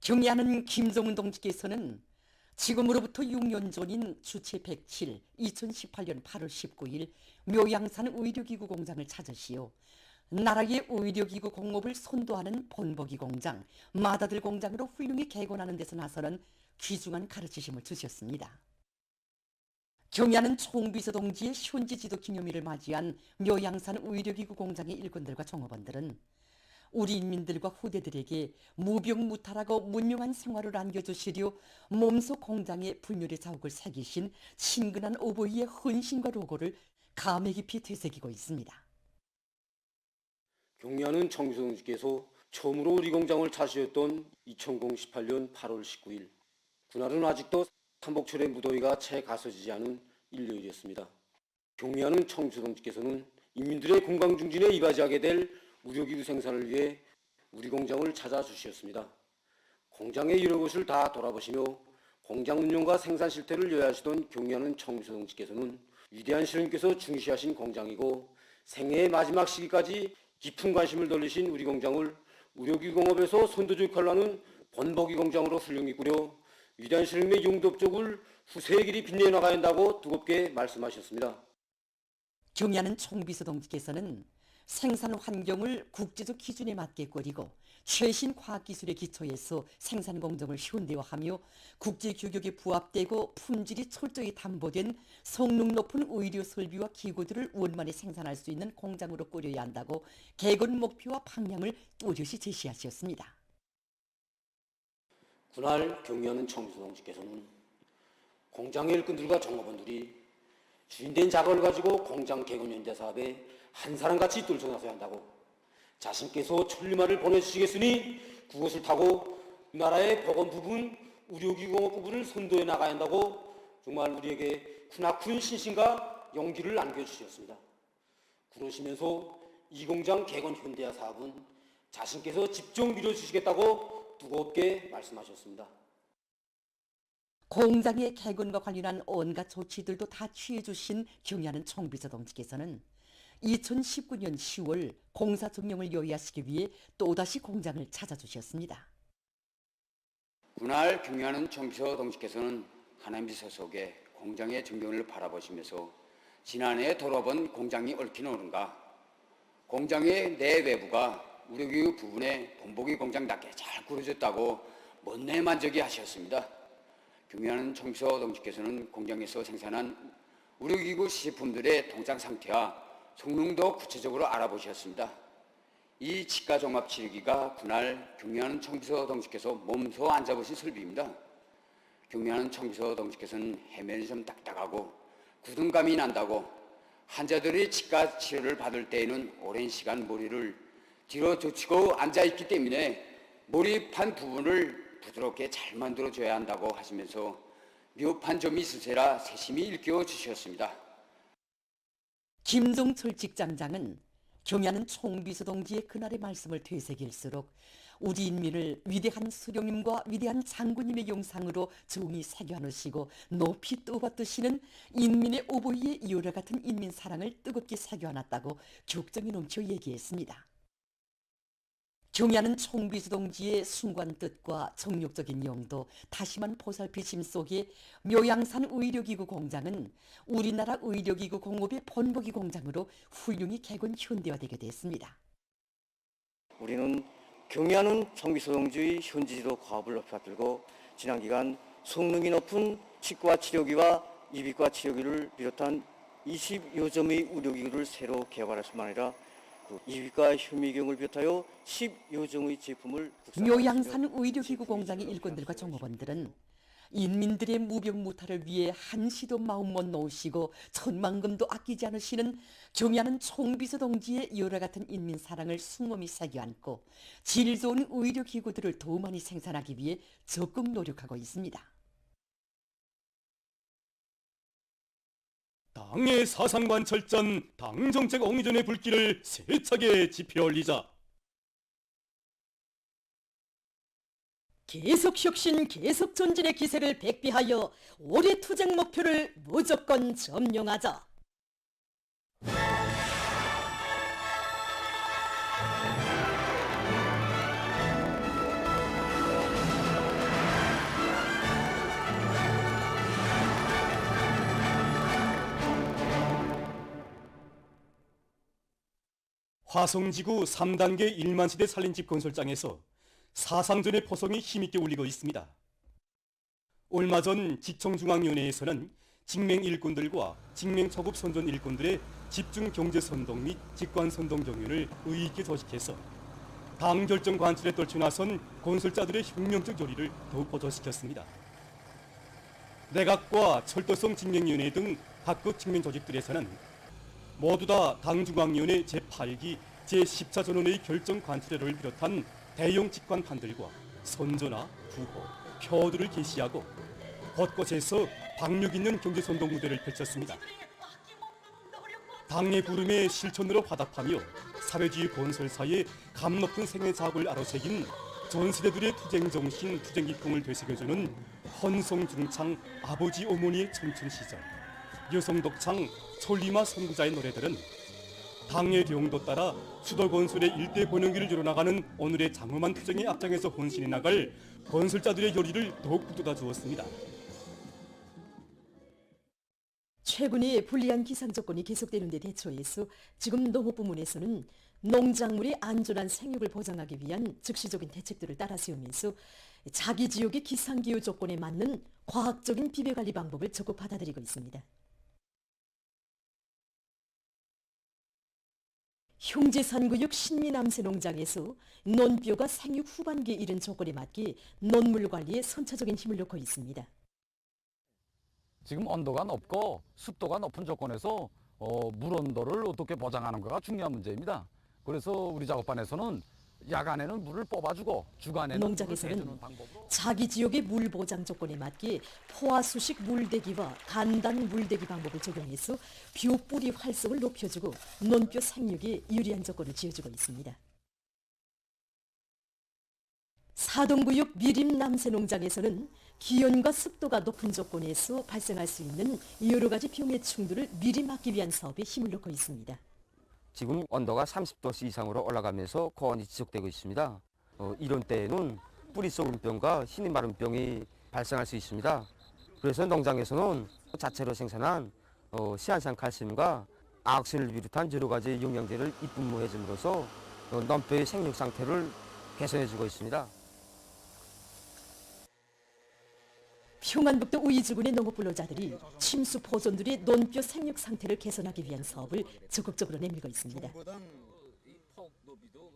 경의하는 김정은 동지께서는 지금으로부터 6년 전인 주체 107, 2018년 8월 19일 묘양산 의료기구 공장을 찾으시어 나라의 의료기구 공업을 선도하는 본보기 공장, 마다들 공장으로 훌륭히 개건하는 데서 나서는 귀중한 가르치심을 주셨습니다. 경의하는 총비서 동지의 현지 지도 기념일을 맞이한 묘양산 의료기구 공장의 일꾼들과 종업원들은 우리 인민들과 후대들에게 무병무탈하고 문명한 생활을 안겨주시려 몸소 공장에 불멸의 자욱을 새기신 친근한 어버이의 헌신과 로고를 감회 깊이 되새기고 있습니다. 경의하는 청비서동지께서 처음으로 우리 공장을 찾으셨던 2018년 8월 19일, 그날은 아직도 삼복철의 무더위가 채 가서지지 않은 일요일이었습니다. 경의하는 청비서동지께서는 인민들의 건강 증진에 이바지하게 될 의료기구 생산을 위해 우리 공장을 찾아주셨습니다. 공장의 여러 곳을 다 돌아보시며 공장 운영과 생산 실태를 요하시던 경의하는 청비서동지께서는 위대한 시령께서 중시하신 공장이고 생애의 마지막 시기까지 깊은 관심을 돌리신 우리 공장을 의료기구 공업에서 선도적 역할을 하는 본보기 공장으로 훌륭히 꾸려 위대한 시령의 용접족을 후세의 길이 빛내어 나가야 한다고 뜨겁게 말씀하셨습니다. 경의하는 총비서 동지께서는 생산 환경을 국제적 기준에 맞게 꾸리고 최신 과학기술의 기초에서 생산 공정을 현대화하며 국제 규격에 부합되고 품질이 철저히 담보된 성능 높은 의료 설비와 기구들을 원만히 생산할 수 있는 공장으로 꾸려야 한다고 개건 목표와 방향을 뚜렷이 제시하셨습니다. 그날 경의하는 청비서동지께서는 공장의 일꾼들과 종업원들이 주인된 자금을 가지고 공장 개건 현대 사업에 한 사람같이 떨쳐나서야 한다고 자신께서 천리마를 보내주시겠으니 그것을 타고 나라의 보건 부분, 의료기구 공업 부분을 선도해 나가야 한다고 정말 우리에게 크나큰 신심과 용기를 안겨주셨습니다. 그러시면서 이 공장 개건 현대화 사업은 자신께서 직접 밀어주시겠다고 뜨겁게 말씀하셨습니다. 공장의 개건과 관련한 온갖 조치들도 다 취해주신 경의하는 총비서 동지께서는 2019년 10월 공사 종료를 요의하시기 위해 또다시 공장을 찾아주셨습니다. 그날 경의하는 총비서 동지께서는 하나님 소속의 공장의 전경을 바라보시면서 지난해 돌아본 공장이 옳긴 옳은가, 공장의 내외부가 의료기구 부분에 본보기 공장답게 잘 꾸려졌다고 못내 만족해 하셨습니다. 경의하는 총비서 동지께서는 공장에서 생산한 의료기구 시제품들의 동작 상태와 성능도 구체적으로 알아보셨습니다. 이 치과종합치료기가 그날 경의하는 총비서 동지께서 몸소 앉아보신 설비입니다. 경의하는 총비서 동지께서는 해면이 좀 딱딱하고 굳은감이 난다고 환자들이 치과 치료를 받을 때에는 오랜 시간 머리를 뒤로 젖히고 앉아있기 때문에 몰입한 부분을 부드럽게 잘 만들어줘야 한다고 하시면서 미흡한 점이 있으세라 세심히 일깨워 주셨습니다. 김종철 직장장은 경의하는 총비서 동지의 그날의 말씀을 되새길수록 우리 인민을 위대한 수령님과 위대한 장군님의 영상으로 종이 새겨놓으시고 높이 떠받드시는 인민의 오보이의 이오라 같은 인민 사랑을 뜨겁게 새겨놨다고 격정이 넘쳐 얘기했습니다. 경의하는 총비서 동지의 숭고한 뜻과 정력적인 용도 다시만 보살피심 속에 묘양산 의료기구 공장은 우리나라 의료기구 공업의 본보기 공장으로 훌륭히 개건 현대화되게 됐습니다. 우리는 경의하는 총비서 동지의 현지지도 과업을 높여들고 지난 기간 성능이 높은 치과 치료기와 이비과 치료기를 비롯한 20여 점의 의료기구를 새로 개발할 뿐만 아니라 이비과 현미경을 비롯하여 10여 종의 제품을 묘양산 의료기구 공장의 일꾼들과 종업원들은 인민들의 무병무탈을 위해 한시도 마음 못 놓으시고 천만금도 아끼지 않으시는 경의하는 총비서 동지의 여러 같은 인민 사랑을 숭엄히 새겨안고 질 좋은 의료기구들을 더 많이 생산하기 위해 적극 노력하고 있습니다. 당의 사상관 철전, 당정책 옹이전의 불길을 세차게 지펴 올리자. 계속 혁신, 계속 전진의 기세를 백비하여 올해 투쟁 목표를 무조건 점령하자. 화성지구 3단계 1만 세대 살림집 건설장에서 사상전의 포성이 힘있게 울리고 있습니다. 얼마 전 지청중앙위원회에서는 직맹 일꾼들과 직맹 초급 선전 일꾼들의 집중 경제 선동 및 직관 선동 경륜을 의의 있게 조직해서 당 결정 관철에 떨쳐나선 건설자들의 혁명적 요리를 더욱 보조시켰습니다. 내각과 철도성 직맹위원회 등 각급 직맹 조직들에서는 모두 다 당중앙위원회 제8기 제14 전원의 결정 관철회를 비롯한 대형 직관판들과 선조나 구호, 표들을 게시하고 곳곳에서 박력 있는 경제선동 무대를 펼쳤습니다. 당의 구름에 실천으로 화답하며 사회주의 건설사의 감 높은 생애 작업을 아로새긴 전 세대들의 투쟁정신, 투쟁기풍을 되새겨주는 헌성중창 아버지 어머니의 청춘시절, 여성독창 천리마 선구자의 노래들은 당의 령도 따라 수도건설의 일대 번영기를 이뤄나가는 오늘의 장엄한 투쟁의 앞장에서 헌신해 나갈 건설자들의 열의를 더욱 북돋아 주었습니다. 최근에 불리한 기상 조건이 계속되는 데 대처해서 지금 농업부문에서는 농작물의 안전한 생육을 보장하기 위한 즉시적인 대책들을 따라 세우면서 자기 지역의 기상기후 조건에 맞는 과학적인 비배관리 방법을 적극 받아들이고 있습니다. 흉제산구역 신미남새 농장에서 논뼈가 생육 후반기에 이른 조건에 맞게 논물 관리에 선차적인 힘을 놓고 있습니다. 지금 온도가 높고 습도가 높은 조건에서 물 온도를 어떻게 보장하는가가 중요한 문제입니다. 그래서 우리 작업반에서는 야간에는 물을 뽑아주고 주간에는 농장에서는 물을 빼주는 방법으로 자기 지역의 물 보장 조건에 맞게 포화수식 물대기와 간단 물대기 방법을 적용해서 뷰뿌리 활성을 높여주고 논뼈 생육에 유리한 조건을 지어주고 있습니다. 사동구역 미림남새 농장에서는 기온과 습도가 높은 조건에서 발생할 수 있는 여러 가지 병해충들을 미리 막기 위한 사업에 힘을 놓고 있습니다. 지금 온도가 30도씨 이상으로 올라가면서 고온이 지속되고 있습니다. 이런 때에는 뿌리 썩은병과 흰이 마른병이 발생할 수 있습니다. 그래서 농장에서는 자체로 생산한 시안산 칼슘과 아악신을 비롯한 여러 가지 영양제를 입분무해줌으로써 논뼈의 생육 상태를 개선해주고 있습니다. 평안북도 우이주군의 농업근로자들이 침수 포존들의 논뼈 생육 상태를 개선하기 위한 사업을 적극적으로 내밀고 있습니다.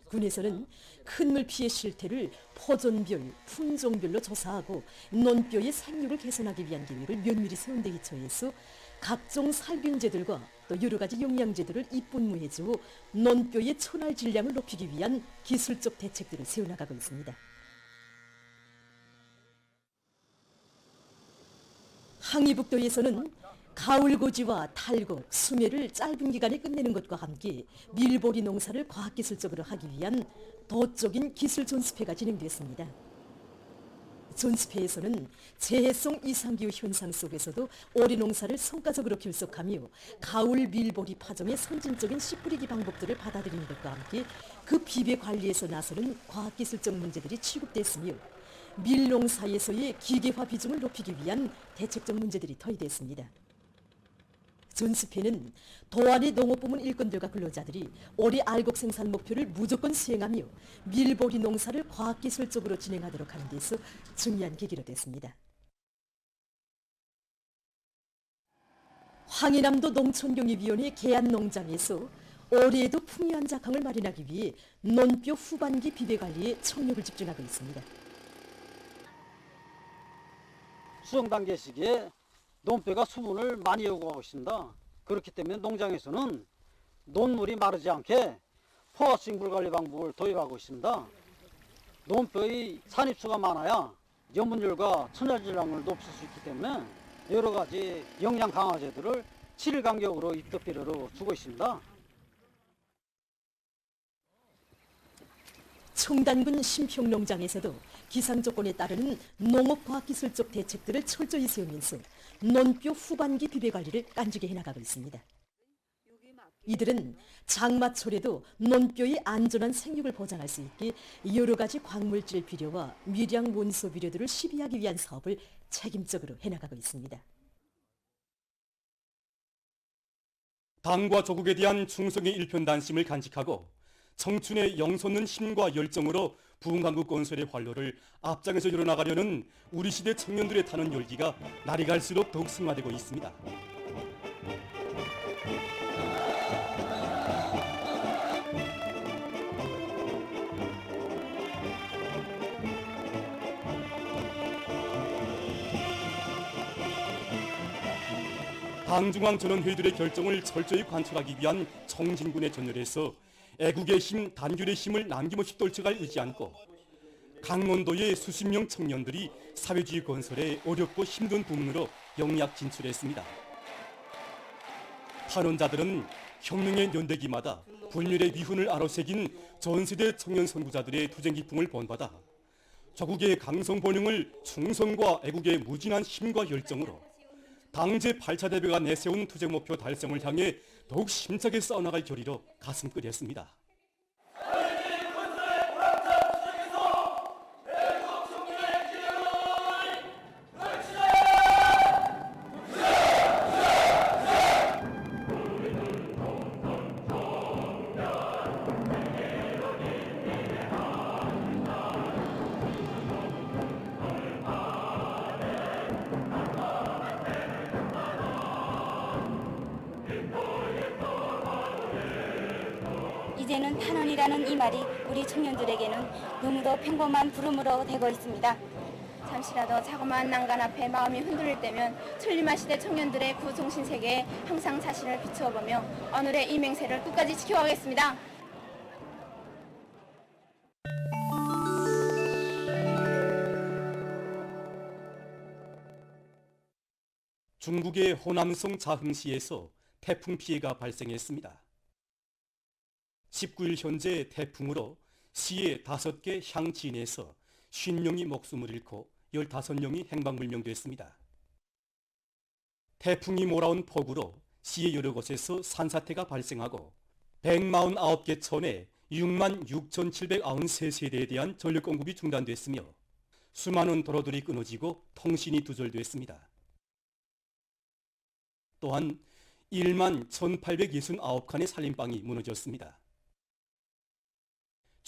군에서는 큰 물 피해 실태를 포존별, 품종별로 조사하고 논뼈의 생육을 개선하기 위한 계획을 면밀히 세운 데 기초해서 각종 살균제들과 또 여러 가지 영양제들을 입분무해주고 논뼈의 천알 질량을 높이기 위한 기술적 대책들을 세워나가고 있습니다. 항이북도에서는 가을고지와 탈곡, 수매를 짧은 기간에 끝내는 것과 함께 밀보리 농사를 과학기술적으로 하기 위한 도적인 기술 존습회가 진행됐습니다. 존습회에서는 재해성 이상기후 현상 속에서도 오리 농사를 성과적으로 결속하며 가을 밀보리 파종의 선진적인 씨 뿌리기 방법들을 받아들이는 것과 함께 그 비배 관리에서 나서는 과학기술적 문제들이 취급됐으며 밀농사에서의 기계화 비중을 높이기 위한 대책적 문제들이 토의됐습니다. 존습회는 도안의 농업부문 일꾼들과 근로자들이 올해 알곡 생산 목표를 무조건 수행하며 밀보리 농사를 과학기술적으로 진행하도록 하는 데서 중요한 계기로 됐습니다. 황해남도 농촌경협위원회 계안농장에서 올해에도 풍요한 작황을 마련하기 위해 논뼈 후반기 비배관리에 총력을 집중하고 있습니다. 수정 단계 시기에 논뼈가 수분을 많이 요구하고 있습니다. 그렇기 때문에 농장에서는 논물이 마르지 않게 포화수익 물 관리 방법을 도입하고 있습니다. 논뼈의 산입수가 많아야 염분율과 천열 질량을 높일 수 있기 때문에 여러 가지 영양 강화제들을 7일 간격으로 입도 비료로 주고 있습니다. 청단군 신평농장에서도 기상 조건에 따르는 농업과학기술적 대책들을 철저히 세우면서 논뼈 후반기 비배 관리를 깐지게 해나가고 있습니다. 이들은 장마철에도 논뼈의 안전한 생육을 보장할 수 있게 여러 가지 광물질 비료와 미량 원소 비료들을 시비하기 위한 사업을 책임적으로 해나가고 있습니다. 당과 조국에 대한 충성의 일편단심을 간직하고 청춘의 영솟는 힘과 열정으로 부흥강국 건설의 활로를 앞장에서 이뤄나가려는 우리 시대 청년들의 타는 열기가 날이 갈수록 더욱 승화되고 있습니다. 당중앙전원회의들의 결정을 철저히 관철하기 위한 청진군의 전열에서 애국의 힘, 단결의 힘을 남김없이 떨쳐갈 의지 않고 강원도의 수십 명 청년들이 사회주의 건설에 어렵고 힘든 부문으로 영약 진출했습니다. 탄원자들은 혁명의 연대기마다 분열의 위훈을 아로새긴 전세대 청년 선구자들의 투쟁 기풍을 본받아 조국의 강성 번영을 충성과 애국의 무진한 힘과 열정으로 당 제8차 대회가 내세운 투쟁 목표 달성을 향해 더욱 힘차게 싸워나갈 결의로 가슴 끓였습니다. 이제는 탄원이라는 이 말이 우리 청년들에게는 너무도 평범한 부름으로 되고 있습니다. 잠시라도 자그마한 난간 앞에 마음이 흔들릴 때면 천리마 시대 청년들의 그 정신 세계에 항상 자신을 비추어보며 오늘의 이 맹세를 끝까지 지켜가겠습니다. 중국의 호남성 자흥시에서 태풍 피해가 발생했습니다. 19일 현재 태풍으로 시의 5개 향지인에서 50명이 목숨을 잃고 15명이 행방불명됐습니다. 태풍이 몰아온 폭우로 시의 여러 곳에서 산사태가 발생하고 149개 촌에 66,793세대에 대한 전력 공급이 중단됐으며 수많은 도로들이 끊어지고 통신이 두절됐습니다. 또한 11,869칸의 살림방이 무너졌습니다.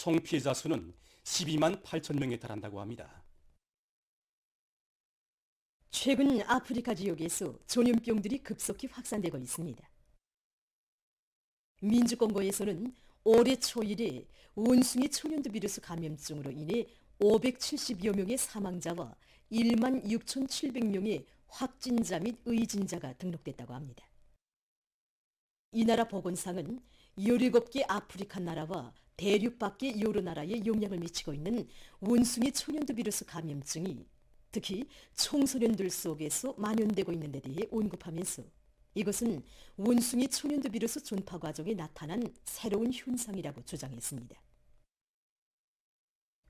총 피해자 수는 12만 8천 명에 달한다고 합니다. 최근 아프리카 지역에서 전염병들이 급속히 확산되고 있습니다. 민주공고에서는 올해 초일에 원숭이 초년두 비루스 감염증으로 인해 570여 명의 사망자와 1만 6,700명의 확진자 및 의진자가 등록됐다고 합니다. 이 나라 보건상은 17개 아프리카 나라와 대륙 밖의 여러 나라에 영향을 미치고 있는 원숭이 초년두 비루스 감염증이 특히 청소년들 속에서 만연되고 있는 데 대해 언급하면서 이것은 원숭이 초년두 비루스 전파 과정에 나타난 새로운 현상이라고 주장했습니다.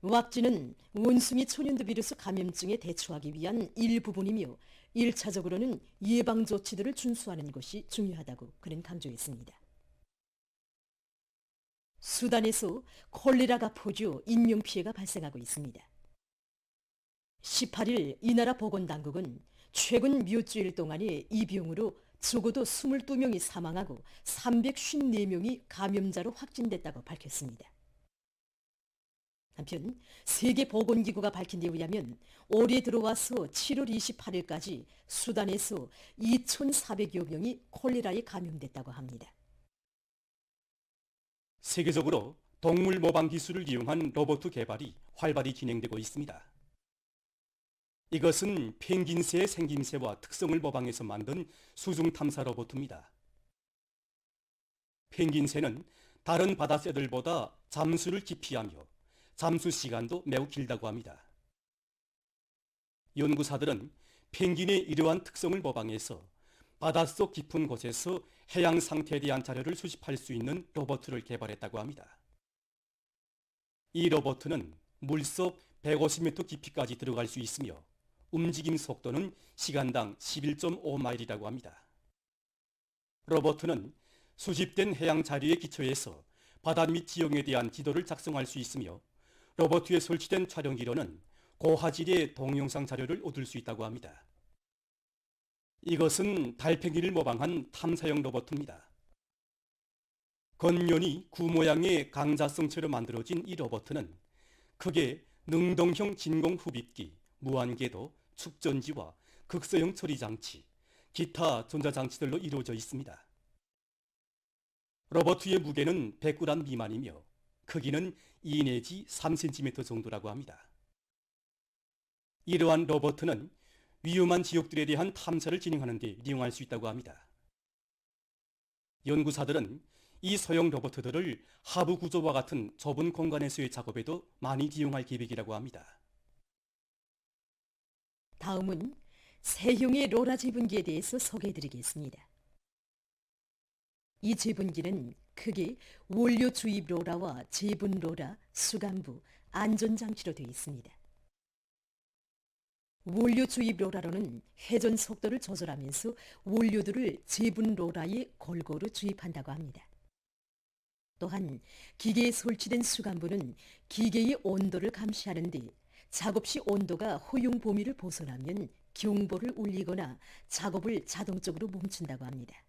왁진은 원숭이 초년두 비루스 감염증에 대처하기 위한 일부분이며 1차적으로는 예방 조치들을 준수하는 것이 중요하다고 그는 강조했습니다. 수단에서 콜레라가 퍼져 인명피해가 발생하고 있습니다. 18일 이 나라 보건당국은 최근 몇 주일 동안에 이 병으로 적어도 22명이 사망하고 354명이 감염자로 확진됐다고 밝혔습니다. 한편 세계보건기구가 밝힌 데 의하면 올해 들어와서 7월 28일까지 수단에서 2,400여 명이 콜레라에 감염됐다고 합니다. 세계적으로 동물 모방 기술을 이용한 로봇 개발이 활발히 진행되고 있습니다. 이것은 펭귄새의 생김새와 특성을 모방해서 만든 수중 탐사 로봇입니다. 펭귄새는 다른 바다새들보다 잠수를 기피하며 잠수 시간도 매우 길다고 합니다. 연구사들은 펭귄의 이러한 특성을 모방해서 바닷속 깊은 곳에서 해양 상태에 대한 자료를 수집할 수 있는 로봇을 개발했다고 합니다. 이 로봇은 물속 150m 깊이까지 들어갈 수 있으며 움직임 속도는 시간당 11.5마일이라고 합니다. 로봇은 수집된 해양 자료에 기초해서 바다 및 지형에 대한 지도를 작성할 수 있으며 로봇에 설치된 촬영기로는 고화질의 동영상 자료를 얻을 수 있다고 합니다. 이것은 달팽이를 모방한 탐사용 로봇입니다. 겉면이 구 모양의 강자성체로 만들어진 이 로버트는 크게 능동형 진공 흡입기, 무한궤도, 축전지와 극소형 처리 장치, 기타 전자장치들로 이루어져 있습니다. 로버트의 무게는 100g 미만이며 크기는 2 내지 3cm 정도라고 합니다. 이러한 로버트는 위험한 지역들에 대한 탐사를 진행하는 데 이용할 수 있다고 합니다. 연구사들은 이 소형 로버트들을 하부 구조와 같은 좁은 공간에서의 작업에도 많이 이용할 계획이라고 합니다. 다음은 세형의 로라 제분기에 대해서 소개해드리겠습니다. 이 제분기는 크게 원료 주입 로라와 제분 로라, 수간부, 안전장치로 되어 있습니다. 원료 주입 로라로는 회전 속도를 조절하면서 원료들을 제분 로라에 골고루 주입한다고 합니다. 또한 기계에 설치된 수간부는 기계의 온도를 감시하는 데 작업 시 온도가 허용 범위를 벗어나면 경보를 울리거나 작업을 자동적으로 멈춘다고 합니다.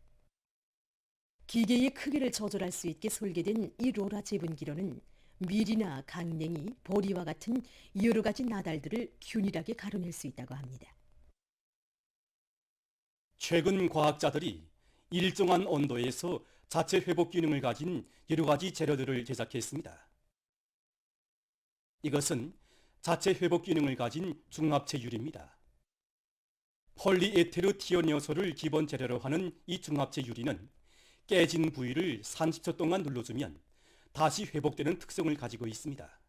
기계의 크기를 조절할 수 있게 설계된 이 로라 제분기로는 밀이나 강냉이, 보리와 같은 여러 가지 나달들을 균일하게 가려낼 수 있다고 합니다. 최근 과학자들이 일정한 온도에서 자체 회복 기능을 가진 여러 가지 재료들을 제작했습니다. 이것은 자체 회복 기능을 가진 중합체 유리입니다. 폴리에테르 티오니오소를 기본 재료로 하는 이 중합체 유리는 깨진 부위를 30초 동안 눌러주면 다시 회복되는 특성을 가지고 있습니다.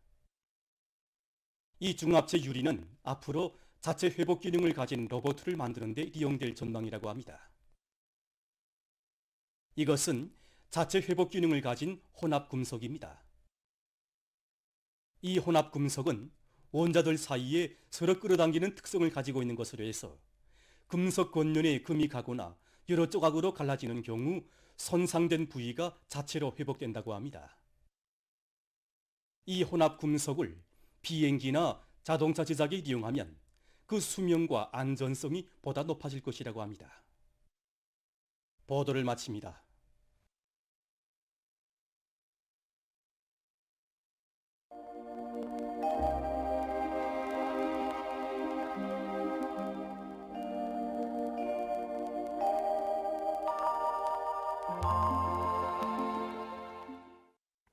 이 중합체 유리는 앞으로 자체 회복 기능을 가진 로봇을 만드는 데 이용될 전망이라고 합니다. 이것은 자체 회복 기능을 가진 혼합 금속입니다. 이 혼합 금속은 원자들 사이에 서로 끌어당기는 특성을 가지고 있는 것으로 해서 금속 겉면에 금이 가거나 여러 조각으로 갈라지는 경우 손상된 부위가 자체로 회복된다고 합니다. 이 혼합 금속을 비행기나 자동차 제작에 이용하면 그 수명과 안전성이 보다 높아질 것이라고 합니다. 보도를 마칩니다.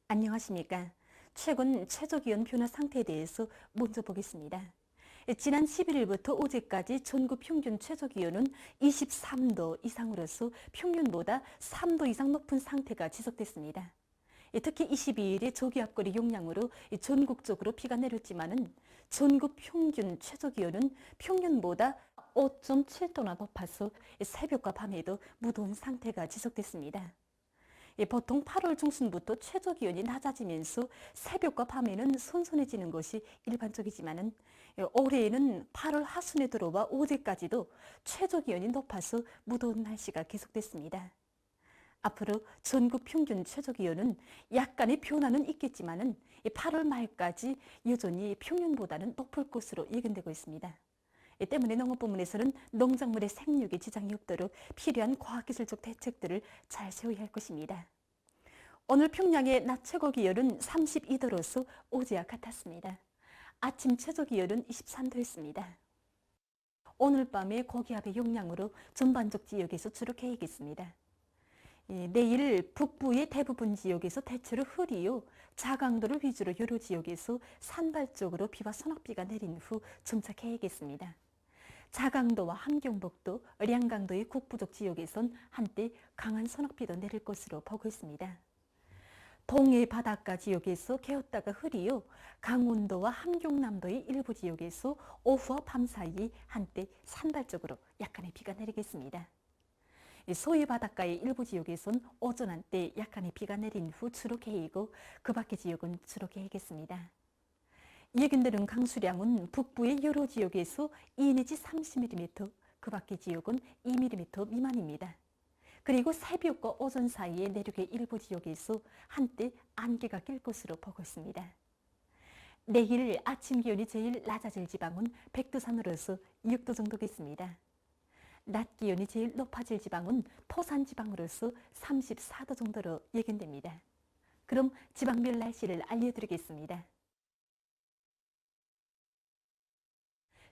안녕하십니까. 최근 최저기온 변화 상태에 대해서 먼저 보겠습니다. 지난 11일부터 어제까지 전국 평균 최저기온은 23도 이상으로서 평균보다 3도 이상 높은 상태가 지속됐습니다. 특히 22일에 저기압거리 용량으로 전국적으로 비가 내렸지만은 전국 평균 최저기온은 평균보다 5.7도나 높아서 새벽과 밤에도 무더운 상태가 지속됐습니다. 보통 8월 중순부터 최저기온이 낮아지면서 새벽과 밤에는 선선해지는 것이 일반적이지만은 올해에는 8월 하순에 들어와 어제까지도 최저기온이 높아서 무더운 날씨가 계속됐습니다. 앞으로 전국 평균 최저기온은 약간의 변화는 있겠지만은 8월 말까지 여전히 평년보다는 높을 것으로 예견되고 있습니다. 이 때문에 농업부문에서는 농작물의 생육에 지장이 없도록 필요한 과학기술적 대책들을 잘 세워야 할 것입니다. 오늘 평양의 낮 최고 기온은 32도로서 어제와 같았습니다. 아침 최저 기온은 23도였습니다. 오늘 밤에 고기압의 영향으로 전반적 지역에서 주로 개이겠습니다. 내일 북부의 대부분 지역에서 대체로 흐리요, 자강도를 위주로 여러 지역에서 산발적으로 비와 소낙비가 내린 후 점차 개이겠습니다. 자강도와 함경북도, 량강도의 국부적 지역에선 한때 강한 소낙비도 내릴 것으로 보고 있습니다. 동해 바닷가 지역에서 개었다가 흐리요, 강원도와 함경남도의 일부 지역에서 오후와 밤 사이 한때 산발적으로 약간의 비가 내리겠습니다. 서해 바닷가의 일부 지역에선 오전 한때 약간의 비가 내린 후 주로 개이고 그 밖의 지역은 주로 개이겠습니다. 예견되는 강수량은 북부의 여러 지역에서 2 내지 30mm, 그 밖의 지역은 2mm 미만입니다. 그리고 새벽과 오전 사이에 내륙의 일부 지역에서 한때 안개가 낄 것으로 보고 있습니다. 내일 아침 기온이 제일 낮아질 지방은 백두산으로서 6도 정도겠습니다. 낮 기온이 제일 높아질 지방은 토산 지방으로서 34도 정도로 예견됩니다. 그럼 지방별 날씨를 알려드리겠습니다.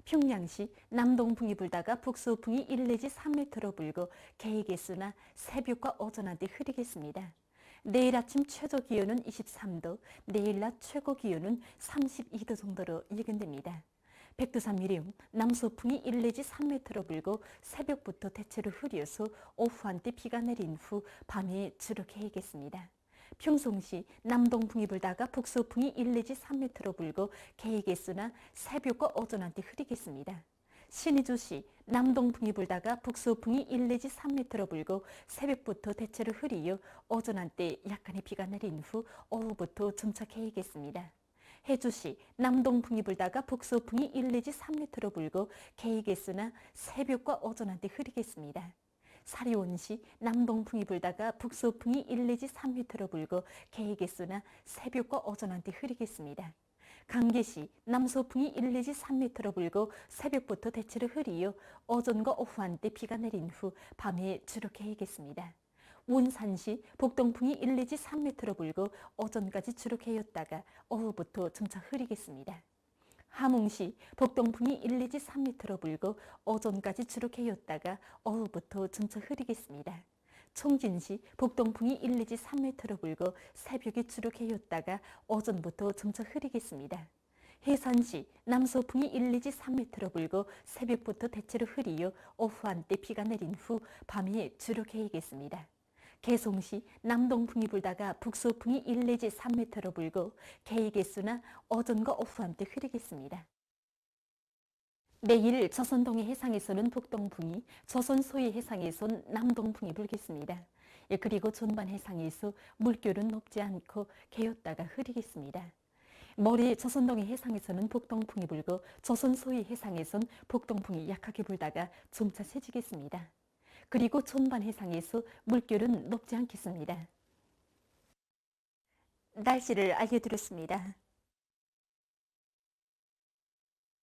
평양시 남동풍이 불다가 북서풍이 1 내지 3m로 불고 개의 개수나 새벽과 오전 한때 흐리겠습니다. 내일 아침 최저 기온은 23도, 내일 낮 최고 기온은 32도 정도로 예견됩니다. 백두산 미령 남서풍이 1 내지 3m로 불고 새벽부터 대체로 흐려서 오후 한때 비가 내린 후 밤에 주로 개이겠습니다. 평송시 남동풍이 불다가 북서풍이 1 내지 3m로 불고 개의 개수나 새벽과 오전 한때 흐리겠습니다. 신의주시 남동풍이 불다가 북서풍이 1 내지 3m로 불고 새벽부터 대체로 흐리어 오전 한때 약간의 비가 내린 후 오후부터 점차 개이겠습니다. 해주시 남동풍이 불다가 북서풍이 1 내지 3m로 불고 개의 개수나 새벽과 오전 한때 흐리겠습니다. 사리온시 남동풍이 불다가 북서풍이 1 내지 3m로 불고 개의 개수나 새벽과 오전 한때 흐리겠습니다. 강계시 남서풍이 1 내지 3m로 불고 새벽부터 대체로 흐리어 오전과 오후 한때 비가 내린 후 밤에 주로 개이겠습니다. 운산시 북동풍이 1 내지 3m로 불고 오전까지 주로 개였다가 오후부터 점차 흐리겠습니다. 함흥시 북동풍이 1 내지 3m로 불고 오전까지 주로 개였다가 오후부터 점차 흐리겠습니다. 총진시 북동풍이 1 내지 3m로 불고 새벽에 주로 개였다가 오전부터 점차 흐리겠습니다. 해산시 남서풍이 1 내지 3m로 불고 새벽부터 대체로 흐리어 오후 한때 비가 내린 후 밤에 주로 개이겠습니다. 개송시 남동풍이 불다가 북서풍이 1 내지 3m로 불고 개의 개수나 오전과 오후 한때 흐리겠습니다. 내일 조선동해 해상에서는 북동풍이, 조선 소해 해상에선 남동풍이 불겠습니다. 그리고 전반 해상에서 물결은 높지 않고 개었다가 흐리겠습니다. 모레 조선동해 해상에서는 북동풍이 불고 조선 소해 해상에선 북동풍이 약하게 불다가 점차 세지겠습니다. 그리고 전반 해상에서 물결은 높지 않겠습니다. 날씨를 알려드렸습니다.